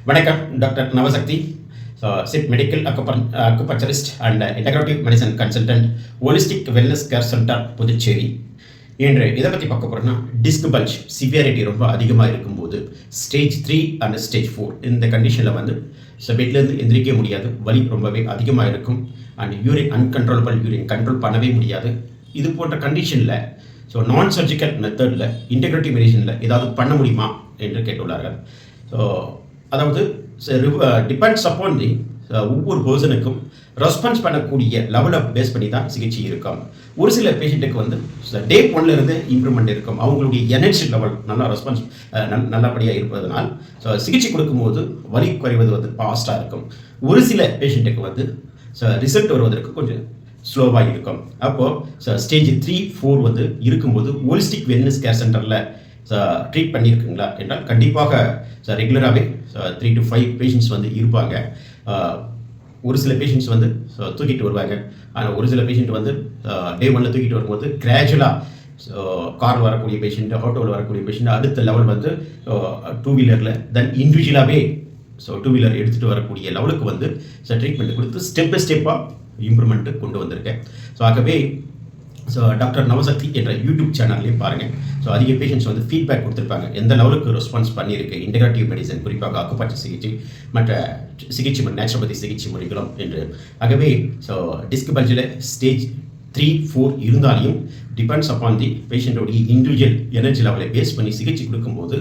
வணக்கம். டாக்டர் நவசக்தி, சிட் medical acupuncturist and integrative medicine consultant, holistic wellness care centre, Puducherry. இன்று இதை பற்றி பார்க்க போகிறோம்னா, டிஸ்க் பல்ஜ் சிவியாரிட்டி ரொம்ப அதிகமாக இருக்கும்போது ஸ்டேஜ் 3 அண்ட் ஸ்டேஜ் 4 இந்த கண்டிஷனில் வந்து பெட்லேருந்து எந்திரிக்க முடியாது, வலி ரொம்பவே அதிகமாக இருக்கும் and urine uncontrollable, urine control பண்ணவே முடியாது. இது போன்ற கண்டிஷனில் நான் சர்ஜிக்கல் மெத்தடில் இன்டகிரேட்டிவ் மெடிசனில் ஏதாவது பண்ண முடியுமா என்று கேட்டுள்ளார்கள். அதாவது டிபெண்ட்ஸ் அப்பான் தி ஒவ்வொரு பர்சனுக்கும் ரெஸ்பான்ஸ் பண்ணக்கூடிய லெவலை பேஸ் பண்ணி தான் சிகிச்சை இருக்கும். ஒரு சில பேஷண்ட்டுக்கு வந்து டே 1லேருந்து இம்ப்ரூவ்மெண்ட் இருக்கும், அவங்களுடைய எனர்ஜி லெவல் நல்லா ரெஸ்பான்ஸ் நல்லபடியாக இருப்பதனால் சிகிச்சை கொடுக்கும்போது வலி குறைவது வந்து ஃபாஸ்ட்டாக இருக்கும். ஒரு சில பேஷண்ட்டுக்கு வந்து ரிசல்ட் வருவதற்கு கொஞ்சம் ஸ்லோவாக இருக்கும். அப்போது ஸ்டேஜ் 3, 4 வந்து இருக்கும்போது ஹோலிஸ்டிக் வெல்னஸ் கேர் சென்டரில் ட்ரீட் பண்ணியிருக்குங்களா என்றால் கண்டிப்பாக ரெகுலராகவே 3 to 5 பேஷண்ட்ஸ் வந்து இருப்பாங்க. ஒரு சில பேஷண்ட்ஸ் வந்து தூக்கிட்டு வருவாங்க. ஆனால் ஒரு சில பேஷண்ட் வந்து டே 1ல் தூக்கிட்டு வரும்போது கிராஜுவலாக காரில் வரக்கூடிய பேஷண்ட், ஆட்டோவில் வரக்கூடிய பேஷண்ட், அடுத்த லெவல் வந்து 2 வீலரில், தென் இண்டிவிஜுவலாகவே 2 வீலர் எடுத்துகிட்டு வரக்கூடிய லெவலுக்கு வந்து ட்ரீட்மெண்ட் கொடுத்து ஸ்டெப் பை ஸ்டெப்பாக இம்ப்ரூவ்மெண்ட்டு கொண்டு வந்திருக்கேன். ஆகவே டாக்டர் நவசக்தி என்ற யூடியூப் சேனல்லையும் பாருங்கள். அதிக பேஷண்ட்ஸ் வந்து ஃபீட்பேக் கொடுத்துருப்பாங்க, எந்த லெவலுக்கு ரெஸ்பான்ஸ் பண்ணியிருக்கு இன்டகிரேட்டிவ் மெடிசன், குறிப்பாக அக்குபஞ்சர் சிகிச்சை, மற்ற சிகிச்சை நேச்சுரோபதி சிகிச்சை முறைகளும் என்று. ஆகவே டிஸ்க் பல்ஜில் ஸ்டேஜ் 3, 4 இருந்தாலையும் டிபெண்ட்ஸ் அப்பான் தி பேஷண்ட்டோடைய இண்டிவிஜுவல் எனர்ஜி லெவலை பேஸ் பண்ணி சிகிச்சை கொடுக்கும்போது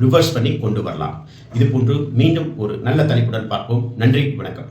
ரிவர்ஸ் பண்ணி கொண்டு வரலாம். இது போன்று மீண்டும் ஒரு நல்ல தலைப்புடன் பார்ப்போம். நன்றி, வணக்கம்.